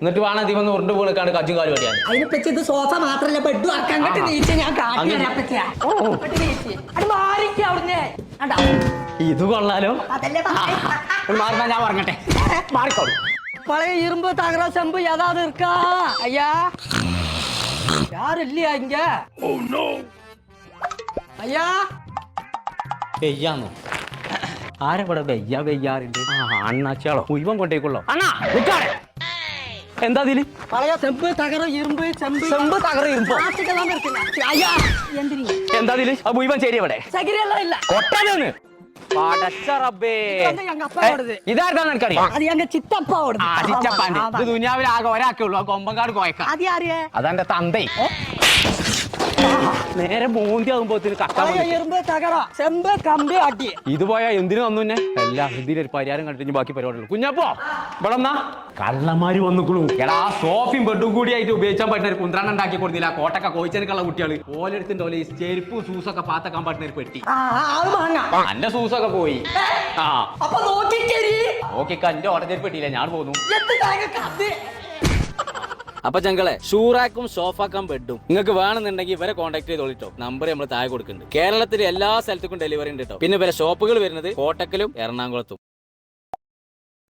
എന്നിട്ട് വേണം അതി വന്ന് ഉരുണ്ട് വീണിക്കാണ്ട് കജ്ജും കാലും അടിയാൻ. അതിനെപ്പറ്റി ഇത് സോഫ മാത്രല്ല ബെഡും ആക്കാൻ അങ്ങോട്ട് നീച്ച ഞാൻ ഇത് കൊള്ളാലോ. അതല്ലേ മാറുന്ന ഞാൻ പറഞ്ഞട്ടെ മാറിക്കോളൂ. പഴയ ഇരുമ്പ് തകര ചെമ്പ് ഏതാത് இருக்கா ஐயா யாரும் இல்லையா இங்க ஐயா പെയ്യാന്നോ ആരെവിടെ വെയ്യ വെയ്യാറുണ്ട്. അണ്ണാച്ചാളോ മുഴുവൻ കൊണ്ടേക്കുള്ളോ അണ്ണാ നിക്കാടെ. എന്താ ഇതില് പഴയ ചെമ്പ് തകര ഇരുമ്പ് ചെമ്പ് ചെമ്പ് തകര ഇരുമ്പോ ஐயா എന്തിനീ എന്താ ഇതില് ആ മുഴുവൻ ശരി അവിടെ സഗിരിയെല്ലാം ഇല്ല ഒട്ടതെന്ന് പടച്ച റബ്ബേ. ഇതാർക്കാ എനിക്കറിയാം. അത് ഞങ്ങൾ ചിത്തപ്പാവോട് ഇത് ദുനിയാവിൽ ആകെ ഒരാക്കേ ഉള്ളൂ. ആ കൊമ്പങ്കാട് കോയക്ക. അത് ആരെയാ അതെന്റെ തന്തേ. നേരെ മോന്തി ആകുമ്പോത്തിന് ഇരുമ്പ് തകര ചെമ്പ് കമ്പി അടി ഇത് പോയാ എന്തിനു വന്നു തന്നെ എല്ലാം ഇതിലൊരു പരിഹാരം കണ്ടിട്ട് ബാക്കി പരിപാടിയുള്ളൂ. കുഞ്ഞപ്പോ ഇവിടെ കള്ളന്മാര് വന്നുക്കുള്ളൂ. എടാ സോഫയും ബെഡും കൂടി ആയിട്ട് ഉപയോഗിച്ചാൻ പറ്റുന്ന ഒരു കുന്ത്രാണ് ഉണ്ടാക്കി കൊടുത്തില്ല. കോട്ടക്ക കോയിച്ചെടുക്കുള്ള കുട്ടികള് ഓലെടുത്തിന്റെ ഓലെ ചെരുപ്പും സൂസൊക്കെ പാത്തക്കാൻ പറ്റുന്ന ഒരു പെട്ടി. എന്റെ സൂസൊക്കെ പോയി. ആ അപ്പൊ നോക്കിക്കേരി നോക്കിക്ക എന്റെ ഓടച്ചെരുപ്പ് പെട്ടിയില്ല. ഞാൻ പോന്നു. അപ്പൊ ചങ്കളെ ഷൂറാക്കും സോഫാക്കും ബെഡും നിങ്ങൾക്ക് വേണമെന്നുണ്ടെങ്കിൽ ഇവരെ കോൺടാക്ട് ചെയ്തോളിട്ടോ. നമ്പർ നമ്മൾ താഴെ കൊടുക്കുന്നുണ്ട്. കേരളത്തിലെ എല്ലാ സ്ഥലത്തേക്കും ഡെലിവറി ഉണ്ട് കേട്ടോ. പിന്നെ ഇവരെ ഷോപ്പുകൾ വരുന്നത് കോട്ടക്കലും എറണാകുളത്തും.